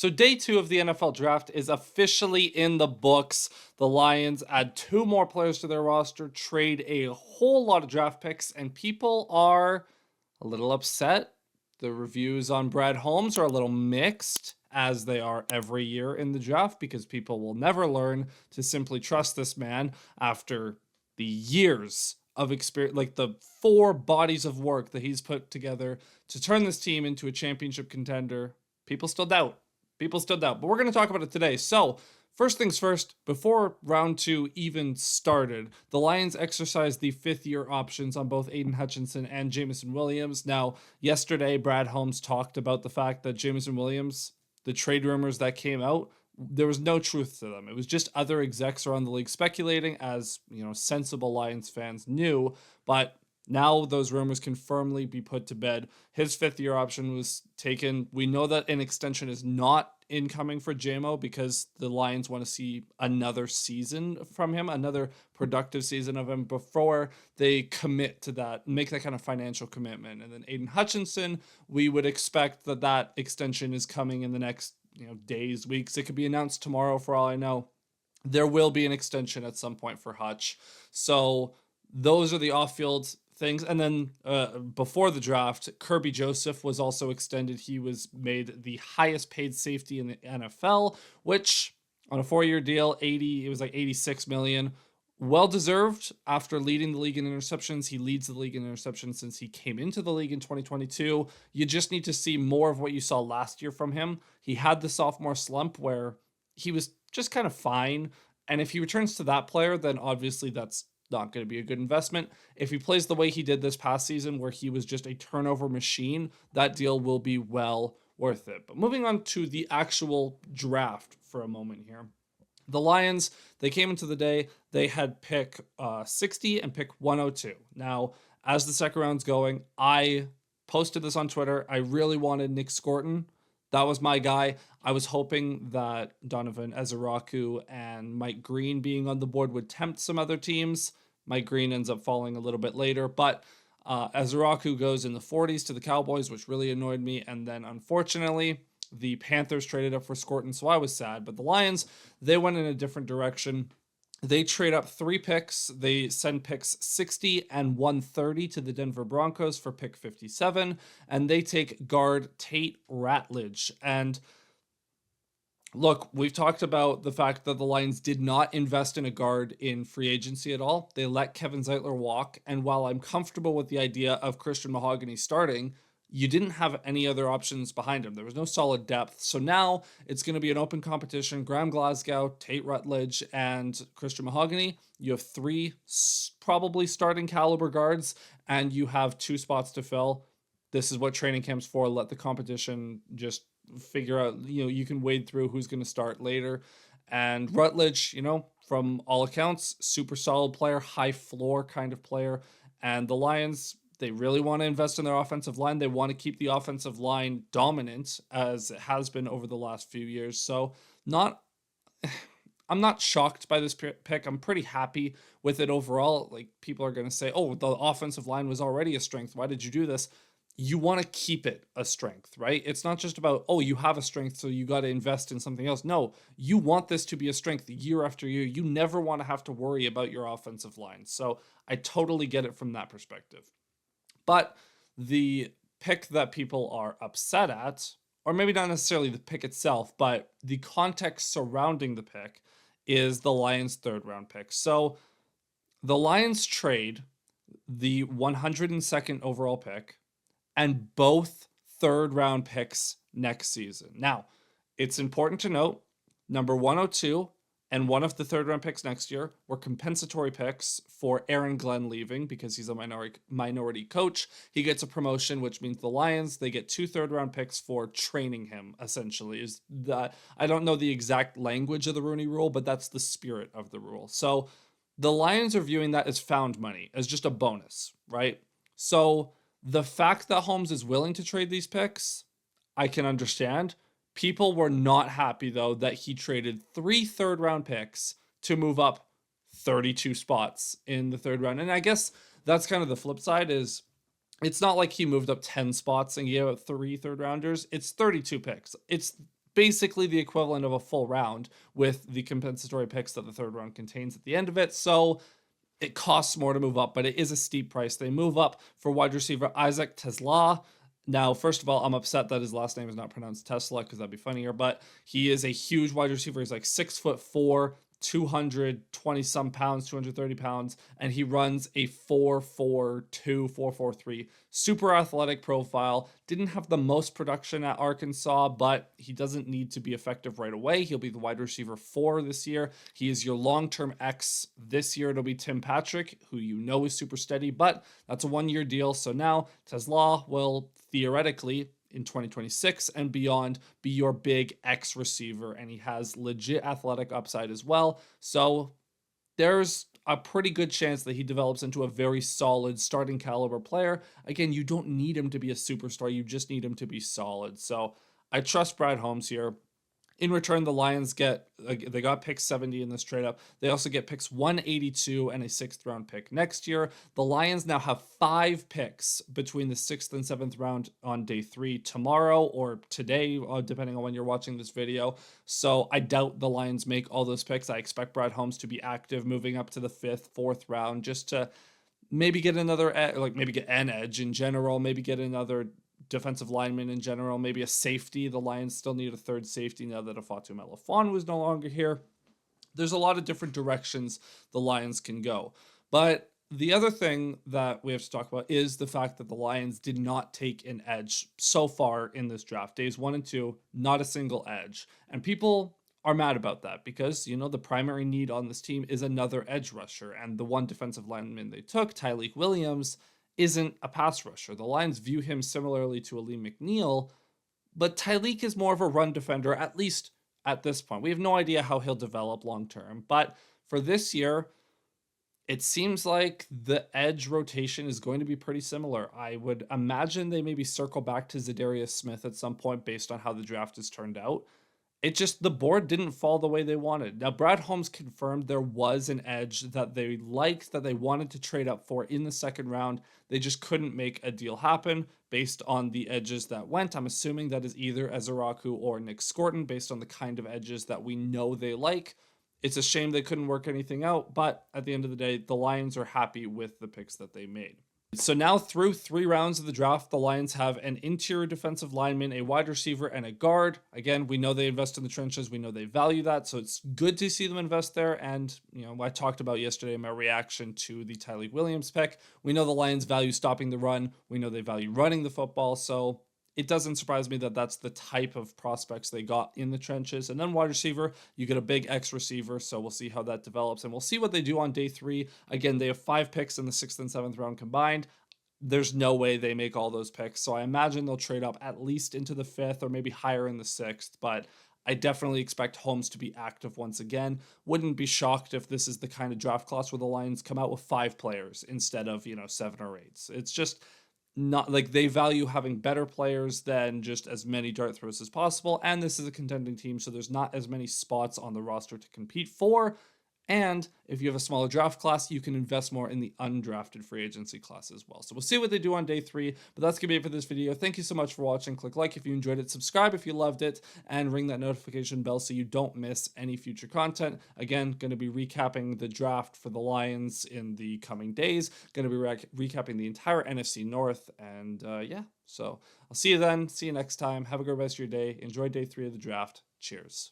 So day 2 of the NFL draft is officially in the books. The Lions add 2 more players to their roster, trade a whole lot of draft picks, and people are a little upset. The reviews on Brad Holmes are a little mixed, as they are every year in the draft, because people will never learn to simply trust this man after the years of experience, like the 4 bodies of work that he's put together to turn this team into a championship contender. People still doubt. But we're going to talk about it today. So, first things first, before round 2 even started, the Lions exercised the 5th-year options on both Aiden Hutchinson and Jameson Williams. Now, yesterday, Brad Holmes talked about the fact that Jameson Williams, the trade rumors that came out, there was no truth to them. It was just other execs around the league speculating, as sensible Lions fans knew. But now those rumors can firmly be put to bed. His 5th-year option was taken. We know that an extension is not incoming for JMO because the Lions want to see another season from him, another productive season of him before they commit to that, make that kind of financial commitment. And then Aiden Hutchinson, we would expect that extension is coming in the next days, weeks. It could be announced tomorrow for all I know. There will be an extension at some point for Hutch. So those are the off-field things. And then before the draft, Kirby Joseph was also extended. He was made the highest paid safety in the NFL, which on a 4-year deal, it was like $86 million. Well deserved after leading the league in interceptions. He leads the league in interceptions since he came into the league in 2022. You just need to see more of what you saw last year from him. He had the sophomore slump where he was just kind of fine. And if he returns to that player, then obviously that's not going to be a good investment. If he plays the way he did this past season, where he was just a turnover machine, that deal will be well worth it. But moving on to the actual draft for a moment here. The Lions, they came into the day, they had pick 60 and pick 102. Now, as the second round's going, I posted this on Twitter. I really wanted Nick Scorton. That was my guy. I was hoping that Donovan Ezeraku and Mike Green being on the board would tempt some other teams. Mike Green ends up falling a little bit later, but Ezeraku goes in the 40s to the Cowboys, which really annoyed me. And then, unfortunately, the Panthers traded up for Scorton, so I was sad. But the Lions, they went in a different direction. They trade up 3 picks. They send picks 60 and 130 to the Denver Broncos for pick 57, and they take guard Tate Ratledge. And look, we've talked about the fact that the Lions did not invest in a guard in free agency at all. They let Kevin Zeitler walk, and while I'm comfortable with the idea of Christian Mahogany starting, you didn't have any other options behind him. There was no solid depth. So now it's going to be an open competition. Graham Glasgow, Tate Rutledge, and Christian Mahogany. You have 3 probably starting caliber guards, and you have 2 spots to fill. This is what training camp's for. Let the competition just figure out, you can wade through who's going to start later. And Rutledge, from all accounts, super solid player, high floor kind of player. And the Lions, they really want to invest in their offensive line. They want to keep the offensive line dominant as it has been over the last few years. So I'm not shocked by this pick. I'm pretty happy with it overall. Like, people are going to say, oh, the offensive line was already a strength. Why did you do this? You want to keep it a strength, right? It's not just about, oh, you have a strength, so you got to invest in something else. No, you want this to be a strength year after year. You never want to have to worry about your offensive line. So I totally get it from that perspective. But the pick that people are upset at, or maybe not necessarily the pick itself, but the context surrounding the pick, is the Lions' 3rd round pick. So the Lions trade the 102nd overall pick and both 3rd round picks next season. Now, it's important to note, number 102 and one of the 3rd round picks next year were compensatory picks for Aaron Glenn leaving because he's a minority coach. He gets a promotion, which means the Lions, they get 2 3rd round picks for training him, essentially. I don't know the exact language of the Rooney Rule, but that's the spirit of the rule. So the Lions are viewing that as found money, as just a bonus, right? So the fact that Holmes is willing to trade these picks, I can understand. People were not happy, though, that he traded 3 3rd round picks to move up 32 spots in the 3rd round. And I guess that's kind of the flip side, is it's not like he moved up 10 spots and gave up 3 3rd rounders. It's 32 picks. It's basically the equivalent of a full round with the compensatory picks that the third round contains at the end of it. So it costs more to move up, but it is a steep price. They move up for wide receiver Isaac TeSlaa. Now, first of all, I'm upset that his last name is not pronounced TeSlaa because that'd be funnier, but he is a huge wide receiver. He's like 6'4", 220 some pounds, 230 pounds, and he runs a 4.42, 4.43. Super athletic profile. Didn't have the most production at Arkansas, but he doesn't need to be effective right away. He'll be the wide receiver 4 this year. He is your long-term X. This year it'll be Tim Patrick, who you know is super steady, but that's a 1-year deal. So now TeSlaa will theoretically in 2026 and beyond be your big X receiver, and he has legit athletic upside as well. So there's a pretty good chance that he develops into a very solid starting caliber player. Again, you don't need him to be a superstar, you just need him to be solid. So I trust Brad Holmes here. In return, the Lions they got pick 70 in this trade up. They also get picks 182 and a 6th round pick next year. The Lions now have 5 picks between the 6th and 7th round on day 3 tomorrow or today, depending on when you're watching this video. So I doubt the Lions make all those picks. I expect Brad Holmes to be active moving up to the 5th, 4th round just to maybe get another, maybe get an edge in general, maybe get another defensive lineman in general, maybe a safety. The Lions still need a third safety now that Afatu Melafon was no longer here. There's a lot of different directions the Lions can go. But the other thing that we have to talk about is the fact that the Lions did not take an edge so far in this draft. Days 1 and 2, not a single edge. And people are mad about that because, you know, the primary need on this team is another edge rusher. And the one defensive lineman they took, Tyleik Williams, isn't a pass rusher. The Lions view him similarly to Aleem McNeil, but Tyleik is more of a run defender, at least at this point. We have no idea how he'll develop long term, but for this year, it seems like the edge rotation is going to be pretty similar. I would imagine they maybe circle back to Zadarius Smith at some point based on how the draft has turned out. It just, the board didn't fall the way they wanted. Now, Brad Holmes confirmed there was an edge that they liked, that they wanted to trade up for in the 2nd round. They just couldn't make a deal happen based on the edges that went. I'm assuming that is either Ezeraku or Nick Scorton based on the kind of edges that we know they like. It's a shame they couldn't work anything out, but at the end of the day, the Lions are happy with the picks that they made. So now through 3 rounds of the draft, the Lions have an interior defensive lineman, a wide receiver, and a guard. Again, we know they invest in the trenches. We know they value that. So it's good to see them invest there. And, you know, I talked about yesterday my reaction to the Tyleik Williams pick. We know the Lions value stopping the run. We know they value running the football. So it doesn't surprise me that that's the type of prospects they got in the trenches. And then wide receiver, you get a big X receiver, so we'll see how that develops. And we'll see what they do on day 3. Again, they have 5 picks in the 6th and 7th round combined. There's no way they make all those picks, so I imagine they'll trade up at least into the 5th or maybe higher in the 6th, but I definitely expect Holmes to be active once again. Wouldn't be shocked if this is the kind of draft class where the Lions come out with 5 players instead of, 7 or 8. It's just not like they value having better players than just as many dart throws as possible. And this is a contending team, so there's not as many spots on the roster to compete for. And if you have a smaller draft class, you can invest more in the undrafted free agency class as well. So we'll see what they do on day 3, but that's going to be it for this video. Thank you so much for watching. Click like if you enjoyed it, subscribe if you loved it, and ring that notification bell so you don't miss any future content. Again, going to be recapping the draft for the Lions in the coming days. Going to be recapping the entire NFC North, and yeah. So I'll see you then. See you next time. Have a good rest of your day. Enjoy day 3 of the draft. Cheers.